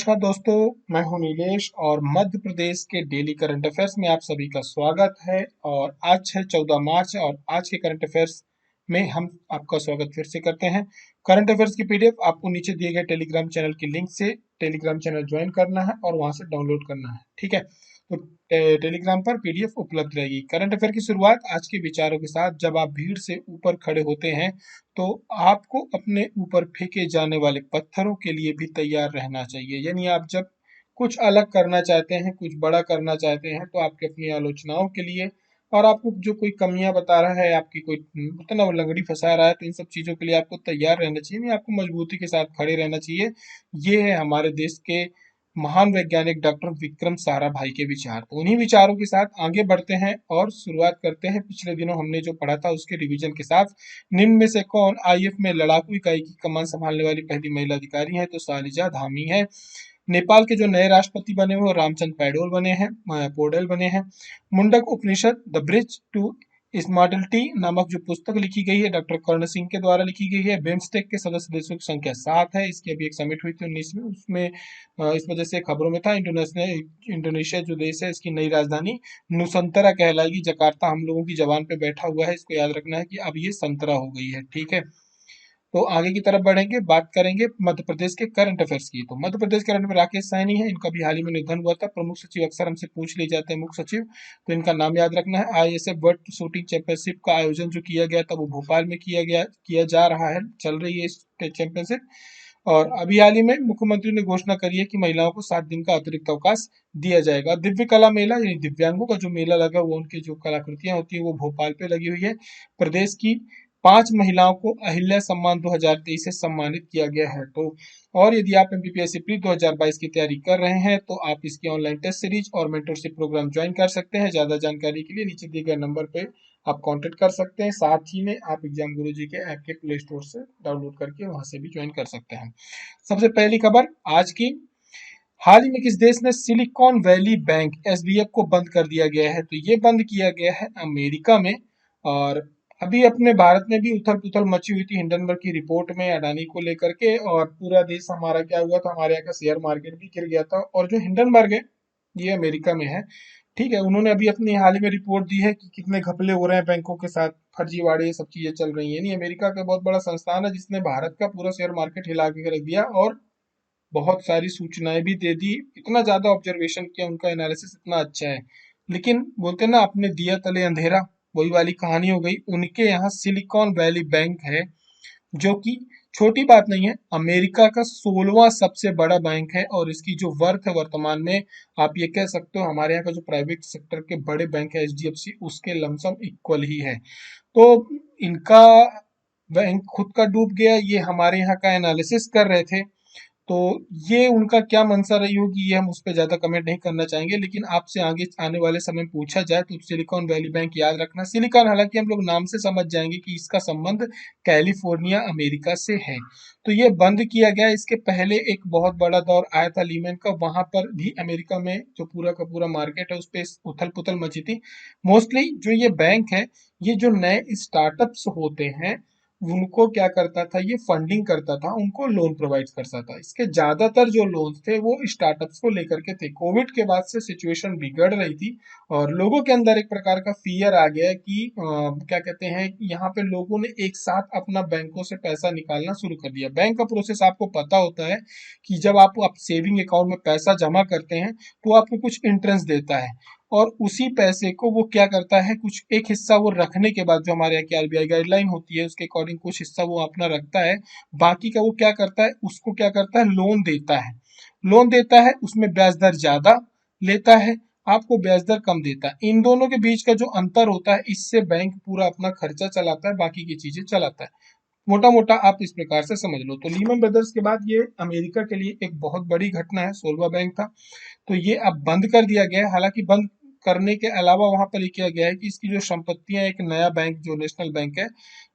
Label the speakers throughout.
Speaker 1: नमस्कार दोस्तों, मैं हूं नीलेश और मध्य प्रदेश के डेली करंट अफेयर्स में आप सभी का स्वागत है। और आज है 14 मार्च और आज के करंट अफेयर्स में हम आपका स्वागत फिर से करते हैं। करंट अफेयर्स की पीडीएफ आपको नीचे दिए गए टेलीग्राम चैनल की लिंक से टेलीग्राम चैनल ज्वाइन करना है और वहां से डाउनलोड करना है, ठीक है। तो टेलीग्राम पर पीडीएफ उपलब्ध रहेगी। करंट अफेयर की शुरुआत आज के विचारों के साथ। जब आप भीड़ से ऊपर खड़े होते हैं तो आपको अपने ऊपर फेंके जाने वाले पत्थरों के लिए भी तैयार रहना चाहिए। यानी आप जब कुछ अलग करना चाहते हैं, कुछ बड़ा करना चाहते हैं, तो आपकी अपनी आलोचनाओं के लिए और आपको जो कोई कमियां बता रहा है, आपकी कोई होता है ना वो लंगड़ी फंसा रहा है, तो इन सब चीजों के लिए आपको तैयार रहना चाहिए। नहीं, आपको मजबूती के साथ खड़े रहना चाहिए। ये है हमारे देश के महान वैज्ञानिक डॉक्टर विक्रम साराभाई के विचार। तो उन्हीं विचारों के साथ आगे बढ़ते हैं और शुरुआत करते हैं पिछले दिनों हमने जो पढ़ा था उसके रिवीजन के साथ। निम्न में से कौन आईएफ में लड़ाकू इकाई की कमान संभालने वाली पहली महिला अधिकारी है? तो सालिजा धामी है। नेपाल के जो नए राष्ट्रपति बने हुए रामचंद्र पौडेल बने हैं। मुंडक उपनिषद द ब्रिज टू स्मार्टलिटी नामक जो पुस्तक लिखी गई है डॉक्टर कर्ण सिंह के द्वारा लिखी गई है। बिम्स्टेक के सदस्य देशों की संख्या 7 है। इसकी अभी एक समिट हुई थी 19 में, उसमें इस वजह से खबरों में था। इंडोनेशिया जो देश है इसकी नई राजधानी नुसंतरा कहलाएगी। जकार्ता हम लोगों की जबान पे बैठा हुआ है, इसको याद रखना है कि अब ये संतरा हो गई है, ठीक है। तो आगे की तरफ बढ़ेंगे, बात करेंगे मध्य प्रदेश के करंट अफेयर्स की। तो मध्य प्रदेश के करंट में राकेश सैनी है, इनका भी हाल ही में निधन हुआ था। प्रमुख सचिव अक्सर हमसे पूछ लिए जाते हैं, मुख्य सचिव, तो इनका नाम याद रखना है। आईएसएफ वर्ल्ड शूटिंग चैंपियनशिप का आयोजन जो किया गया था वो भोपाल में किया जा रहा है, चल रही है इस चैंपियनशिप। और अभी हाल ही में मुख्यमंत्री ने घोषणा करी है कि महिलाओं को 7 दिन का अतिरिक्त अवकाश दिया जाएगा। दिव्य कला मेला यानी दिव्यांगों का जो मेला लगा हुआ, उनकी जो कलाकृतियां होती है वो भोपाल पे लगी हुई है। प्रदेश की 5 महिलाओं को अहिल्या सम्मान 2023 से सम्मानित किया गया है। तो और यदि आप एमपीपीएससी प्री 2022 की तैयारी कर रहे हैं तो आप इसकी ऑनलाइन टेस्ट सीरीज और मेंटरशिप प्रोग्राम ज्वाइन कर सकते हैं। ज्यादा जानकारी के लिए नीचे दिए गए नंबर पे आप कांटेक्ट कर सकते हैं। साथ ही में आप एग्जाम गुरुजी के ऐप के प्ले स्टोर से डाउनलोड करके वहां से भी ज्वाइन कर सकते हैं। सबसे पहली खबर आज की, हाल ही में किस देश ने सिलिकॉन वैली बैंक एसबीएफ को बंद कर दिया गया है? तो ये बंद किया गया है अमेरिका में। और अभी अपने भारत में भी उथल पुथल मची हुई थी हिंडनबर्ग की रिपोर्ट में अडानी को लेकर के, और पूरा देश हमारा क्या हुआ था, हमारे यहाँ का शेयर मार्केट भी गिर गया था। और जो हिंडनबर्ग है ये अमेरिका में है, ठीक है। उन्होंने अभी अपनी हाल ही में रिपोर्ट दी है कि कितने घपले हो रहे हैं बैंकों के साथ, फर्जीवाड़े, ये सब चीजें चल रही है। नहीं, अमेरिका का बहुत बड़ा संस्थान है जिसने भारत का पूरा शेयर मार्केट हिला के रख दिया और बहुत सारी सूचनाएं भी दे दी। इतना ज्यादा ऑब्जर्वेशन किया, उनका एनालिसिस इतना अच्छा है। लेकिन बोलते हैं ना, अपने दिया तले अंधेरा, वही वाली कहानी हो गई। उनके यहाँ सिलिकॉन वैली बैंक है जो कि छोटी बात नहीं है, अमेरिका का 16वां सबसे बड़ा बैंक है। और इसकी जो वर्थ है वर्तमान में, आप ये कह सकते हो हमारे यहाँ का जो प्राइवेट सेक्टर के बड़े बैंक है एचडीएफसी, उसके लमसम इक्वल ही है। तो इनका बैंक खुद का डूब गया, ये हमारे यहाँ का एनालिसिस कर रहे थे। तो ये उनका क्या मंशा रही होगी, ये हम उस पर ज्यादा कमेंट नहीं करना चाहेंगे। लेकिन आपसे आगे आने वाले समय में पूछा जाए तो सिलिकॉन वैली बैंक याद रखना। सिलिकॉन हालांकि हम लोग नाम से समझ जाएंगे कि इसका संबंध कैलिफोर्निया अमेरिका से है। तो ये बंद किया गया। इसके पहले एक बहुत बड़ा दौर आया था लीमैन का, वहां पर भी अमेरिका में जो पूरा का पूरा मार्केट है उस पर उथल पुथल मची थी। मोस्टली जो ये बैंक है, ये जो नए स्टार्टअप्स होते हैं उनको क्या करता था, ये फंडिंग करता था, उनको लोन प्रोवाइड करता था। इसके ज्यादातर जो लोन थे वो स्टार्टअप्स को लेकर के थे। कोविड के बाद से सिचुएशन बिगड़ रही थी और लोगों के अंदर एक प्रकार का फियर आ गया कि क्या कहते हैं, यहाँ पे लोगों ने एक साथ अपना बैंकों से पैसा निकालना शुरू कर दिया। बैंक का प्रोसेस आपको पता होता है कि जब आप सेविंग अकाउंट में पैसा जमा करते हैं तो आपको कुछ इंटरेस्ट देता है, और उसी पैसे को वो क्या करता है, कुछ एक हिस्सा वो रखने के बाद, जो हमारे यहाँ की आरबीआई गाइडलाइन होती है उसके अकॉर्डिंग कुछ हिस्सा वो अपना रखता है, बाकी का वो क्या करता है, उसको क्या करता है, लोन देता है। लोन देता है, उसमें ब्याज दर ज्यादा लेता है, आपको ब्याज दर कम देता है। इन दोनों के बीच का जो अंतर होता है, इससे बैंक पूरा अपना खर्चा चलाता है, बाकी की चीजें चलाता है। मोटा मोटा आप इस प्रकार से समझ लो। तो लीमन ब्रदर्स के बाद ये अमेरिका के लिए एक बहुत बड़ी घटना है। 16वां बैंक था, तो ये अब बंद कर दिया गया है। हालांकि बंद करने के अलावा वहां पर ये किया गया है कि इसकी जो संपत्तियां, एक नया बैंक जो नेशनल बैंक है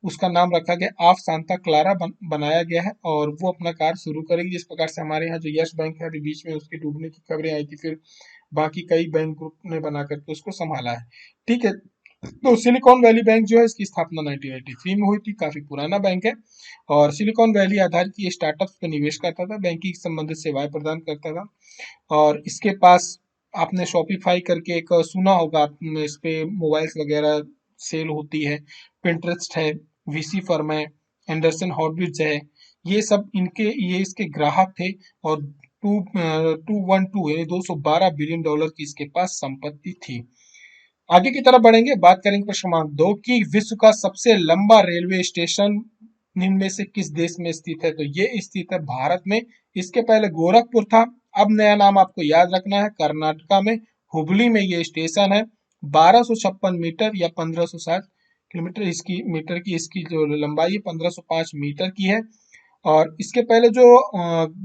Speaker 1: उसका नाम रखा गया ऑफ सांता क्लारा बनाया गया है, और वो अपना कार्य शुरू करेगी। जिस प्रकार से हमारे यहाँ जो यस बैंक है अभी बीच में उसके डूबने की खबरें आई थी, फिर बाकी कई बैंक ग्रुप ने बना करके उसको संभाला है, ठीक है। तो सिलिकॉन वैली बैंक जो है इसकी स्थापना 1983 में हुई थी, काफी पुराना बैंक है। और सिलिकॉन वैली आधारित ये स्टार्टअप्स पे निवेश करता था, बैंकिंग संबंधित सेवाएं प्रदान करता था। और इसके पास आपने शॉपिफाई करके एक सुना होगा, इस पे मोबाइल्स वगैरह सेल होती है। पिंटरेस्ट है, वीसी फर्म है, एंडरसन हॉटविट्ज है, ये सब ये इसके ग्राहक थे। और 212 यानी $212 बिलियन की इसके पास संपत्ति थी। आगे की तरफ बढ़ेंगे, बात करेंगे प्रश्न क्रमांक 2 की विश्व का सबसे लंबा रेलवे स्टेशन निम्न में से किस देश में स्थित है? तो ये स्थित है भारत में। इसके पहले गोरखपुर था, अब नया नाम आपको याद रखना है, कर्नाटका में हुबली में ये स्टेशन है। 1256 मीटर या 1560 किलोमीटर इसकी मीटर की इसकी जो लंबाई है 1505 मीटर की है। और इसके पहले जो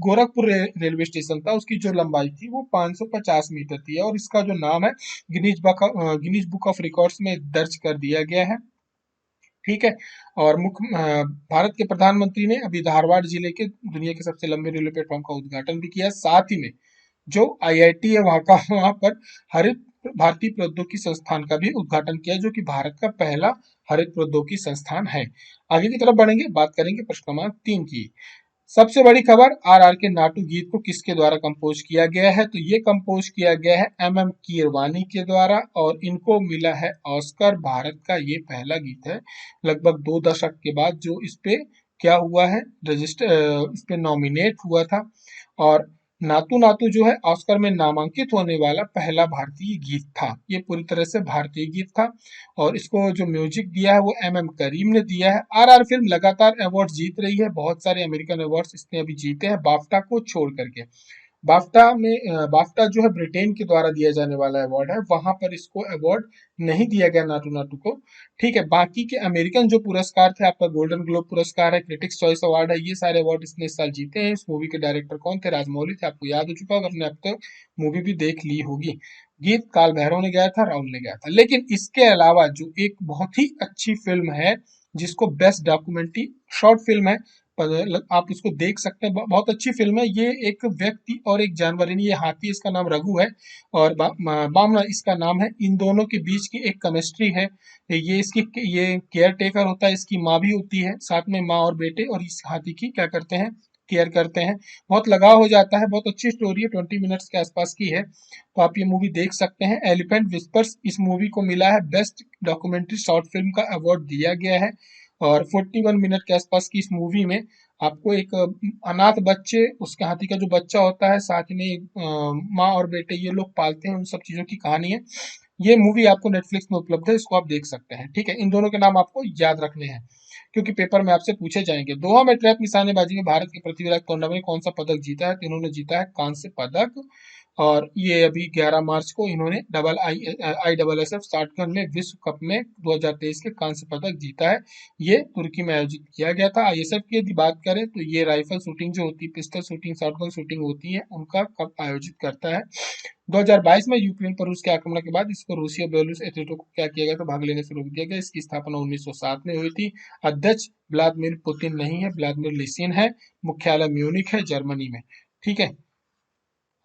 Speaker 1: गोरखपुर रेलवे स्टेशन था उसकी जो लंबाई थी वो 550 मीटर थी, और इसका जो नाम है गिनीज बुक ऑफ रिकॉर्ड्स में दर्ज कर दिया गया है। ठीक है। और भारत के प्रधानमंत्री ने अभी धारवाड़ जिले के दुनिया के सबसे लंबे रेलवे प्लेटफॉर्म का उद्घाटन भी किया। साथ ही में जो आईआईटी है वहां पर हरित भारतीय प्रौद्योगिकी संस्थान का भी उद्घाटन किया, जो कि भारत का पहला हरित प्रौद्योगिकी संस्थान है। आगे की तरफ बढ़ेंगे, बात करेंगे प्रश्न क्रमांक 3 की। सबसे बड़ी खबर, आरआर के नाटू गीत को किसके द्वारा कंपोज किया गया है? तो ये कंपोज किया गया है एमएम कीरवानी के द्वारा, और इनको मिला है ऑस्कर। भारत का ये पहला गीत है लगभग 2 दशक के बाद जो इस पे क्या हुआ है, रजिस्टर इस पे नॉमिनेट हुआ था। और नातू नातू जो है ऑस्कर में नामांकित होने वाला पहला भारतीय गीत था। ये पूरी तरह से भारतीय गीत था। और इसको जो म्यूजिक दिया है वो एमएम करीम ने दिया है। आरआर फिल्म लगातार अवार्ड जीत रही है, बहुत सारे अमेरिकन अवार्ड्स इसने अभी जीते हैं बाफ्टा को छोड़ करके। बाफ्टा जो है ब्रिटेन के द्वारा दिया जाने वाला अवार्ड है, वहां पर इसको अवार्ड नहीं दिया गया नाटू नाटू को। ठीक है, बाकी के अमेरिकन जो पुरस्कार थे, आपका गोल्डन ग्लोब पुरस्कार है, क्रिटिक्स चॉइस अवार्ड है, ये सारे अवार्ड इसने इस साल जीते हैं। इस मूवी के डायरेक्टर कौन थे? राजमौली थे, आपको याद हो चुका होगा, आपने अब तक मूवी भी देख ली होगी। गीत काल भैरव ने गाया था, राहुल ने गाया था। लेकिन इसके अलावा जो एक बहुत ही अच्छी फिल्म है, जिसको बेस्ट डॉक्यूमेंट्री शॉर्ट फिल्म है, आप इसको देख सकते हैं, बहुत अच्छी फिल्म है। ये एक व्यक्ति और एक जानवर, यानी ये हाथी, इसका नाम रघु है, और बामना इसका नाम है। इन दोनों के बीच की एक केमिस्ट्री है। ये केयर टेकर होता है, इसकी माँ भी होती है, साथ में माँ और बेटे, और इस हाथी की क्या करते हैं, केयर करते हैं। बहुत लगाव हो जाता है, बहुत अच्छी स्टोरी है, 20 मिनट्स के आसपास की है, तो आप ये मूवी देख सकते हैं। एलिफेंट विस्पर्स, इस मूवी को मिला है बेस्ट डॉक्यूमेंट्री शॉर्ट फिल्म का अवार्ड दिया गया है। और 41 मिनट के आसपास की इस मूवी में आपको एक अनाथ बच्चे, उसके हाथी का जो बच्चा होता है, साथ में माँ और बेटे ये लोग पालते हैं, उन सब चीजों की कहानी है। ये मूवी आपको नेटफ्लिक्स में उपलब्ध है, इसको आप देख सकते हैं। ठीक है, इन दोनों के नाम आपको याद रखने हैं क्योंकि पेपर में आपसे पूछे जाएंगे। दोहा में ट्रैप निशानेबाजी में भारत के पृथ्वीराज तोंडा ने कौन सा पदक जीता है? तो इन्होंने जीता है कांस्य पदक। और ये अभी 11 मार्च को इन्होंने ISSF शॉटगन में विश्व कप में 2023 के कांस्य पदक जीता है। ये तुर्की में आयोजित किया गया था। आईएसएफ की यदि बात करें तो ये राइफल शूटिंग जो होती है, पिस्टल शूटिंग, शॉटगन शूटिंग होती है, उनका कप आयोजित करता है। 2022 में यूक्रेन पर रूस के आक्रमण के बाद इसको रूसी और बेलारूस एथलीटों को क्या किया गया, तो भाग लेने से रोक दिया गया। इसकी स्थापना 1907 में हुई थी। अध्यक्ष व्लादिमीर पुतिन नहीं है, व्लादिमीर लिसिन है। मुख्यालय म्यूनिख है, जर्मनी में। ठीक है,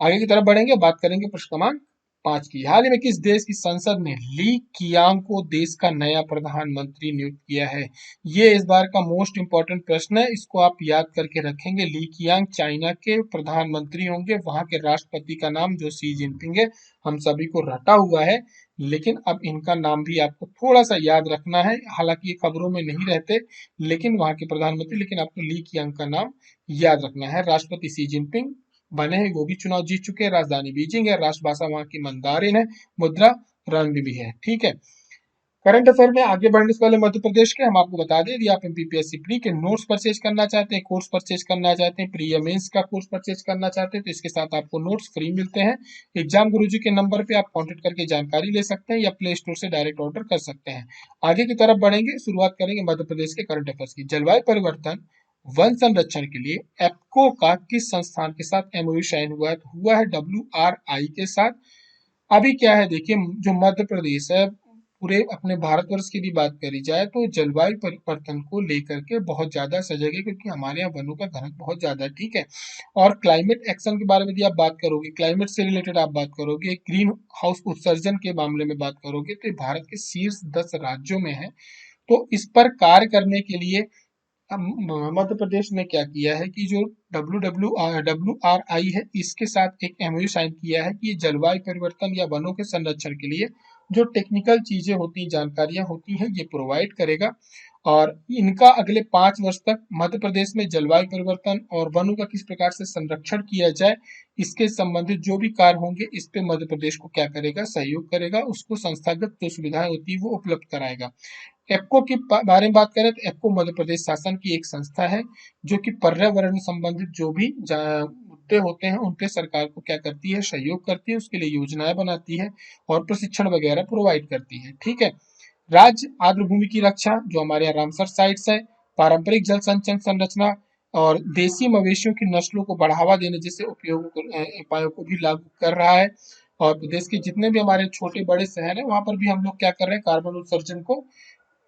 Speaker 1: आगे की तरफ बढ़ेंगे, बात करेंगे प्रश्न क्रमांक 5 की। हाल ही में किस देश की संसद ने ली कियांग को देश का नया प्रधानमंत्री नियुक्त किया है? ये इस बार का मोस्ट इंपॉर्टेंट प्रश्न है, इसको आप याद करके रखेंगे। ली कियांग चाइना के प्रधानमंत्री होंगे, वहां के राष्ट्रपति का नाम जो शी जिनपिंग है, हम सभी को रटा हुआ है, लेकिन अब इनका नाम भी आपको थोड़ा सा याद रखना है। हालांकि ये खबरों में नहीं रहते, लेकिन वहां के प्रधानमंत्री, लेकिन आपको ली कियांग का नाम याद रखना है। राष्ट्रपति शी जिनपिंग बने हैं, वो भी चुनाव जीत चुके हैं। राजधानी बीजिंग है, राष्ट्रभाषा वहां की मंदारिन है, मुद्रा रंगबी है। ठीक है, करंट अफेयर में आगे बढ़ने से पहले मध्य प्रदेश के हम आपको बता दें, यदि आप एमपीपीएससी प्री के नोट्स परचेज करना चाहते हैं, कोर्स परचेज करना चाहते हैं, प्री या मेंस का कोर्स परचेज करना चाहते हैं, तो इसके साथ आपको नोट्स फ्री मिलते हैं। एग्जाम गुरुजी के नंबर पे आप कांटेक्ट करके जानकारी ले सकते हैं, या प्ले स्टोर से डायरेक्ट ऑर्डर कर सकते हैं। आगे की तरफ बढ़ेंगे, शुरुआत करेंगे मध्य प्रदेश के करंट अफेयर्स की। जलवायु परिवर्तन वन संरक्षण के लिए एप्को का किस संस्थान के साथ एमओयू साइन हुआ है? तो हुआ है WRI के साथ। अभी क्या है देखिए, जो मध्य प्रदेश है पूरे अपने भारतवर्ष की भी बात करी जाए तो जलवायु परिवर्तन को लेकर के बहुत ज्यादा सजग है, क्योंकि हमारे यहाँ वनों का घनत्व बहुत ज्यादा है। ठीक है। और क्लाइमेट एक्शन के बारे में यदि आप बात करोगे, क्लाइमेट से रिलेटेड आप बात करोगे, ग्रीन हाउस उत्सर्जन के मामले में बात करोगे, तो ये भारत के शीर्ष 10 राज्यों में है। तो इस पर कार्य करने के लिए अब मध्य प्रदेश ने क्या किया है कि जो WRI है, इसके साथ एक MOU साइन किया है कि ये जलवायु परिवर्तन या वनों के संरक्षण के लिए जो टेक्निकल चीजें होती हैं, जानकारियां होती हैं, ये प्रोवाइड करेगा। और इनका अगले 5 वर्ष तक मध्य प्रदेश में जलवायु परिवर्तन और वनों का किस प्रकार से संरक्षण किया जाए, इसके संबंधित जो भी कार्य होंगे, इस पे मध्य प्रदेश को क्या करेगा, सहयोग करेगा, उसको संस्थागत जो सुविधाएं होती है वो उपलब्ध कराएगा। एप्को के बारे में बात करें तो एप्को मध्य प्रदेश शासन की एक संस्था है, जो कि पर्यावरण संबंधित जो भी मुद्दे होते हैं उन पे सरकार को क्या करती है, सहयोग करती है, उसके लिए योजनाएं बनाती है और प्रशिक्षण वगैरह प्रोवाइड करती है। ठीक है। राज्य आर्द्र भूमि की रक्षा, जो हमारे यहाँ रामसर साइट्स है, पारंपरिक जल संचयन संरचना और देसी मवेशियों की नस्लों को बढ़ावा देने जैसे उपायों को भी लागू कर रहा है। और प्रदेश के जितने भी हमारे छोटे बड़े शहर हैं, वहां पर भी हम लोग क्या कर रहे हैं, कार्बन उत्सर्जन को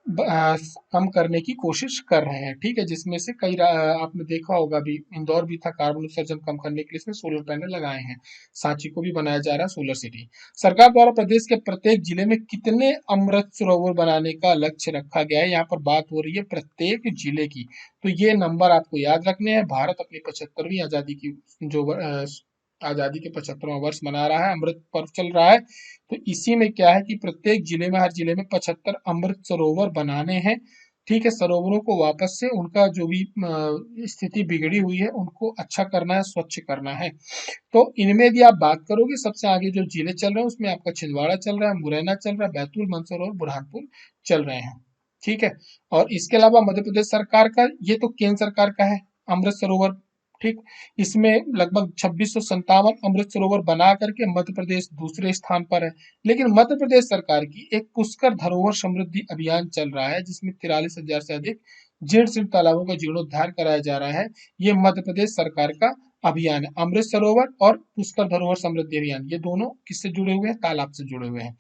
Speaker 1: कम करने की कोशिश कर रहे हैं। ठीक है। जिसमें से आपने देखा होगा, भी इंदौर भी था, कार्बन उत्सर्जन कम करने के लिए इसमें सोलर पैनल लगाए हैं। सांची को भी बनाया जा रहा है सोलर सिटी। सरकार द्वारा प्रदेश के प्रत्येक जिले में कितने अमृत सरोवर बनाने का लक्ष्य रखा गया है, यहाँ पर बात हो रही है प्रत्येक जिले की। तो ये नंबर आपको याद रखने हैं। भारत अपनी 75वीं आजादी की जो आजादी के 75वां वर्ष मना रहा है, अमृत पर्व चल रहा है। तो इसी में क्या है कि प्रत्येक जिले में, हर जिले में 75 अमृत सरोवर बनाने हैं। ठीक है। सरोवरों को वापस से उनका जो भी स्थिति बिगड़ी हुई है उनको अच्छा करना है, स्वच्छ करना है। तो इनमें यदि आप बात करोगे, सबसे आगे जो जिले चल रहे हैं उसमें आपका छिंदवाड़ा चल रहा है, मुरैना चल रहा है, बैतूल, मंदसौर और बुरहानपुर चल रहे हैं। ठीक है। और इसके अलावा मध्य प्रदेश सरकार का, ये तो केंद्र सरकार का है, अमृत सरोवर। ठीक। इसमें लगभग 2657 अमृत सरोवर बना करके मध्य प्रदेश दूसरे स्थान पर है। लेकिन मध्य प्रदेश सरकार की एक पुष्कर धरोहर समृद्धि अभियान चल रहा है, जिसमें 43,000 से अधिक जीर्ण तालाबों का जीर्णोद्धार कराया जा रहा है। ये मध्य प्रदेश सरकार का अभियान है। अमृत सरोवर और पुष्कर धरोहर समृद्धि अभियान, ये दोनों किससे जुड़े हुए हैं, तालाब से जुड़े हुए हैं।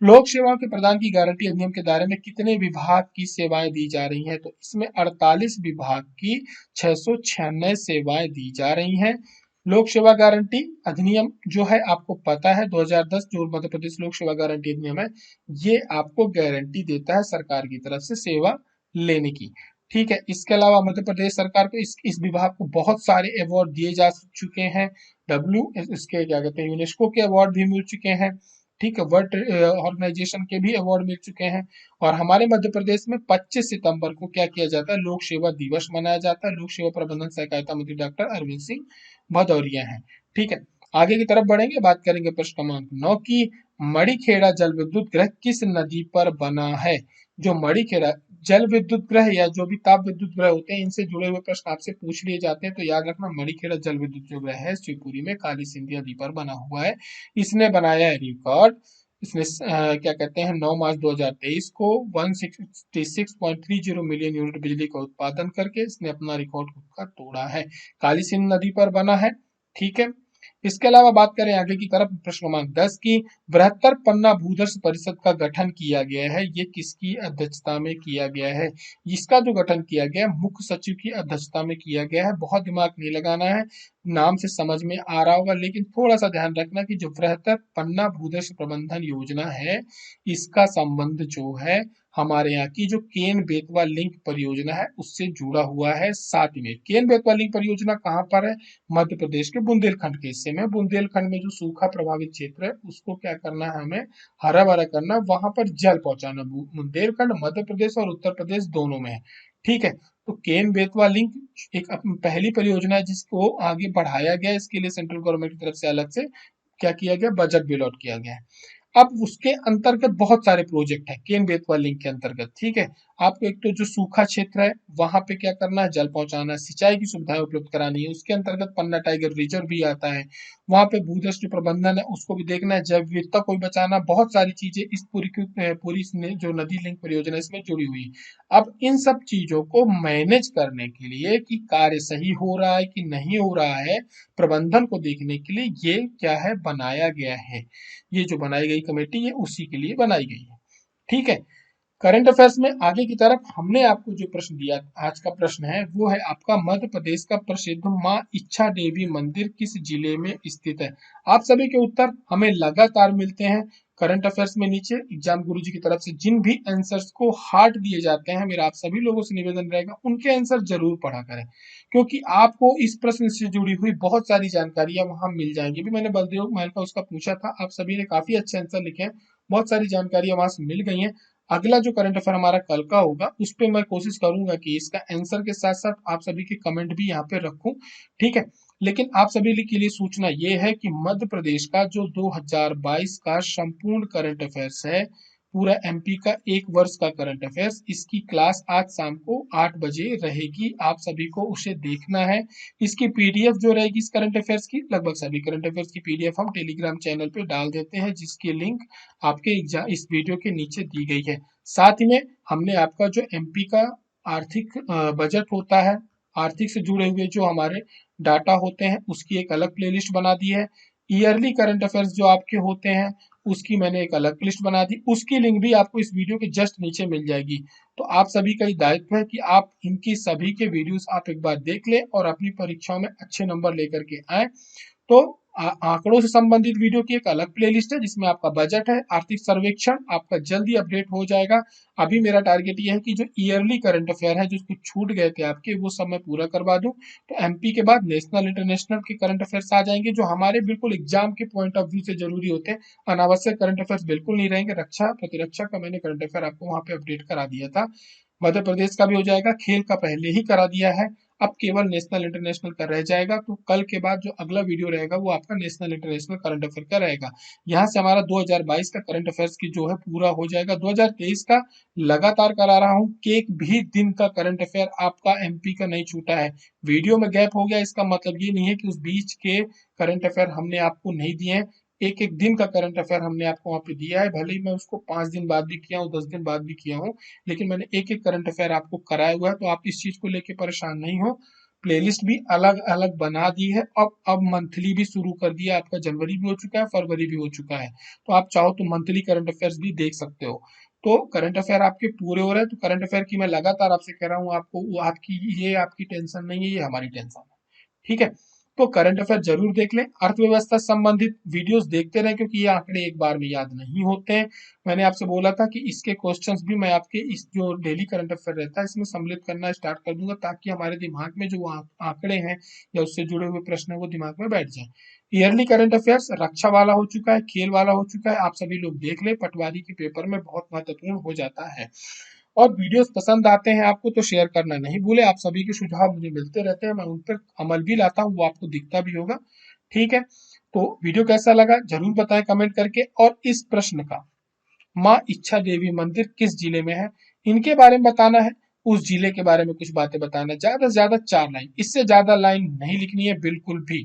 Speaker 1: लोक सेवाओं के प्रदान की गारंटी अधिनियम के दायरे में कितने विभाग की सेवाएं दी जा रही हैं, तो इसमें 48 विभाग की 696 सेवाएं दी जा रही हैं। लोक सेवा गारंटी अधिनियम जो है, आपको पता है 2010 जो मध्य प्रदेश लोक सेवा गारंटी अधिनियम है, ये आपको गारंटी देता है सरकार की तरफ से सेवा लेने की। ठीक है। इसके अलावा मध्य प्रदेश सरकार को इस विभाग को बहुत सारे अवार्ड दिए जा चुके हैं। इसके क्या कहते हैं, यूनेस्को के अवार्ड भी मिल चुके हैं। ठीक है। वर्ल्ड ऑर्गेनाइजेशन के भी अवार्ड मिल चुके हैं। और हमारे मध्य प्रदेश में 25 सितंबर को क्या किया जाता है, लोक सेवा दिवस मनाया जाता है। लोक सेवा प्रबंधन सहकारिता मंत्री डॉक्टर अरविंद सिंह भदौरिया हैं। ठीक है। आगे की तरफ बढ़ेंगे, बात करेंगे प्रश्न क्रमांक 9 की। मणिखेड़ा जल विद्युत ग्रह किस नदी पर बना है। जो मणिखेड़ा जल विद्युत ग्रह या जो भी ताप विद्युत ग्रह होते हैं, इनसे जुड़े हुए प्रश्न आपसे पूछ लिए जाते हैं। तो याद रखना, मणिखेड़ा जल विद्युत जो ग्रह है शिवपुरी में काली सिंधी नदी पर बना हुआ है। इसने बनाया है रिकॉर्ड। इसने क्या कहते हैं, 9 मार्च 2023 को 166.30 मिलियन यूनिट बिजली का उत्पादन करके इसने अपना रिकॉर्ड खुद का तोड़ा है। काली सिंध नदी पर बना है। ठीक है। इसके अलावा बात करें आगे की तरफ, प्रश्न क्रमांक 10 की। बृहत्तर पन्ना भूदर्श परिषद का गठन किया गया है, ये किसकी अध्यक्षता में किया गया है। इसका जो गठन किया गया है, मुख्य सचिव की अध्यक्षता में किया गया है। बहुत दिमाग नहीं लगाना है, नाम से समझ में आ रहा होगा, लेकिन थोड़ा सा ध्यान रखना कि जो बृहत्तर पन्ना भूदर्श प्रबंधन योजना है, इसका संबंध जो है हमारे यहाँ की जो केन बेतवा लिंक परियोजना है उससे जुड़ा हुआ है। साथ में केन बेतवा लिंक परियोजना कहाँ पर है, मध्य प्रदेश के बुंदेलखंड के हिस्से में। बुंदेलखंड में जो सूखा प्रभावित क्षेत्र है उसको क्या करना है, हमें हरा भरा करना, वहां पर जल पहुंचाना। बुंदेलखंड मध्य प्रदेश और उत्तर प्रदेश दोनों में है। ठीक है। तो केन बेतवा लिंक एक पहली परियोजना है जिसको आगे बढ़ाया गया, इसके लिए सेंट्रल गवर्नमेंट की तरफ से अलग से क्या किया गया, बजट भी अलॉट किया गया है। अब उसके अंतर्गत बहुत सारे प्रोजेक्ट हैं केन बेतवा लिंक के अंतर्गत। ठीक है। आपको एक तो जो सूखा क्षेत्र है वहां पे क्या करना है, जल पहुंचाना है, सिंचाई की सुविधाएं उपलब्ध करानी है। उसके अंतर्गत पन्ना टाइगर रिजर्व भी आता है, वहां पे भूदर्श जो प्रबंधन है उसको भी देखना है, जैव विविधता को भी बचाना। बहुत सारी चीजें इस पूरी जो नदी लिंक परियोजना इसमें जुड़ी हुई है। अब इन सब चीजों को मैनेज करने के लिए कि कार्य सही हो रहा है कि नहीं हो रहा है, प्रबंधन को देखने के लिए ये क्या है, बनाया गया है। ये जो बनाई गई कमेटी है उसी के लिए बनाई गई है। ठीक है। करंट अफेयर्स में आगे की तरफ हमने आपको जो प्रश्न दिया, आज का प्रश्न है वो है आपका, मध्य प्रदेश का प्रसिद्ध माँ इच्छा देवी मंदिर किस जिले में स्थित है। आप सभी के उत्तर हमें लगातार मिलते हैं करंट अफेयर्स में नीचे एग्जाम गुरुजी की तरफ से। जिन भी आंसर्स को हार्ट दिए जाते हैं, मेरा आप सभी लोगों से निवेदन रहेगा उनके आंसर जरूर पढ़ा करें, क्योंकि आपको इस प्रश्न से जुड़ी हुई बहुत सारी जानकारियां वहां मिल जाएंगी। भी मैंने बलदेव महल का उसका पूछा था, आप सभी ने काफी अच्छे आंसर लिखे हैं, बहुत सारी जानकारियां वहां से मिल गई हैं। अगला जो करंट अफेयर हमारा कल का होगा उस पे मैं कोशिश करूंगा कि इसका आंसर के साथ साथ आप सभी के कमेंट भी यहाँ पे रखूं, ठीक है। लेकिन आप सभी के लिए सूचना ये है कि मध्य प्रदेश का जो 2022 का संपूर्ण करंट अफेयर्स है, पूरा एमपी का एक वर्ष का करंट अफेयर्स, इसकी क्लास आज शाम को 8 बजे रहेगी। आप सभी को उसे देखना है। इसकी पीडीएफ जो रहेगी इस करंट अफेयर्स की, लगभग सभी करंट अफेयर्स की पीडीएफ हम टेलीग्राम चैनल पे डाल देते हैं, जिसकी लिंक आपके एग्जाम इस वीडियो के नीचे दी गई है। साथ ही में हमने आपका जो एमपी का आर्थिक बजट होता है, आर्थिक से जुड़े हुए जो हमारे डाटा होते हैं, उसकी एक अलग प्लेलिस्ट बना दी है। ईयरली करंट अफेयर्स जो आपके होते हैं उसकी मैंने एक अलग लिस्ट बना दी, उसकी लिंक भी आपको इस वीडियो के जस्ट नीचे मिल जाएगी। तो आप सभी का ही दायित्व है कि आप इनकी सभी के वीडियोस आप एक बार देख लें और अपनी परीक्षाओं में अच्छे नंबर लेकर के आए। तो आंकड़ों से संबंधित वीडियो की एक अलग प्लेलिस्ट है जिसमें आपका बजट है, आर्थिक सर्वेक्षण आपका जल्दी अपडेट हो जाएगा। अभी मेरा टारगेट ये है कि जो ईयरली करंट अफेयर है, जो कुछ छूट गए थे आपके, वो सब मैं पूरा करवा दूं। तो एमपी के बाद नेशनल इंटरनेशनल के करंट अफेयर्स आ जाएंगे, जो हमारे बिल्कुल एग्जाम के पॉइंट ऑफ व्यू से जरूरी होते हैं। अनावश्यक करंट अफेयर्स बिल्कुल नहीं रहेंगे। रक्षा प्रतिरक्षा का मैंने करंट अफेयर आपको वहां पे अपडेट करा दिया था। मध्य प्रदेश का भी हो जाएगा, खेल का पहले ही करा दिया है, अब केवल नेशनल इंटरनेशनल का रह जाएगा। तो कल के बाद जो अगला वीडियो रहेगा वो आपका नेशनल इंटरनेशनल करंट अफेयर का रहेगा। यहाँ से हमारा 2022 का करंट अफेयर्स की जो है पूरा हो जाएगा। 2023 का लगातार करा रहा हूँ, एक भी दिन का करंट अफेयर आपका एमपी का नहीं छूटा है। वीडियो में गैप हो गया, इसका मतलब ये नहीं है कि उस बीच के करंट अफेयर हमने आपको नहीं दिए हैं। एक एक दिन का करंट अफेयर हमने आपको वहां पे दिया है, भले ही मैं उसको 5 दिन बाद भी किया हूँ, 10 दिन बाद भी किया हूँ, लेकिन मैंने एक एक करंट अफेयर आपको कराया हुआ है। तो आप इस चीज को लेके परेशान नहीं हो। प्लेलिस्ट भी अलग अलग बना दी है। अब मंथली भी शुरू कर दिया, आपका जनवरी भी हो चुका है, फरवरी भी हो चुका है। तो आप चाहो तो मंथली करंट अफेयर्स भी देख सकते हो। तो करंट अफेयर आपके पूरे हो रहे हैं। तो करंट अफेयर की मैं लगातार आपसे कह रहा हूँ, आपको वो आपकी ये आपकी टेंशन नहीं है, ये हमारी टेंशन है, ठीक है। तो करंट अफेयर जरूर देख लें, अर्थव्यवस्था संबंधित वीडियोस देखते रहें, क्योंकि ये आंकड़े एक बार में याद नहीं होते हैं। मैंने आपसे बोला था कि इसके क्वेश्चंस भी मैं आपके इस जो डेली करंट अफेयर रहता है इसमें सम्मिलित करना स्टार्ट कर दूंगा, ताकि हमारे दिमाग में जो आंकड़े हैं या उससे जुड़े हुए प्रश्न है वो दिमाग में बैठ जाए। ईयरली करंट अफेयर्स रक्षा वाला हो चुका है, खेल वाला हो चुका है, आप सभी लोग देख ले, पटवारी के पेपर में बहुत महत्वपूर्ण हो जाता है। और वीडियोस पसंद आते हैं आपको तो शेयर करना नहीं भूले। आप सभी के सुझाव मुझे मिलते रहते हैं, मैं उन पर अमल भी लाता हूँ, वो आपको दिखता भी होगा, ठीक है। तो वीडियो कैसा लगा जरूर बताएं कमेंट करके। और इस प्रश्न का, माँ इच्छा देवी मंदिर किस जिले में है, इनके बारे में बताना है, उस जिले के बारे में कुछ बातें बताना है। ज्यादा से ज्यादा 4 लाइन, इससे ज्यादा लाइन नहीं लिखनी है बिल्कुल भी,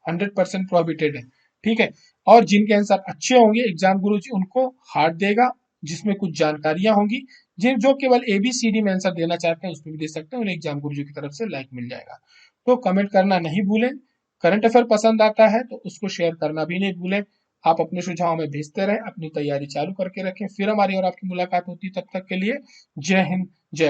Speaker 1: 100% प्रोहिबिटेड है, ठीक है। और जिनके आंसर अच्छे होंगे एग्जाम गुरु जी उनको हार्ट देगा, जिसमें कुछ जानकारियां होंगी। जिन जो केवल एबीसीडी में आंसर देना चाहते हैं उसमें भी दे सकते हैं, उन्हें एग्जाम गुरु जी की तरफ से लाइक मिल जाएगा। तो कमेंट करना नहीं भूलें। करंट अफेयर पसंद आता है तो उसको शेयर करना भी नहीं भूलें। आप अपने सुझाव में भेजते रहें, अपनी तैयारी चालू करके रखें। फिर हमारी और आपकी मुलाकात होती है, तब तक के लिए जय हिंद, जय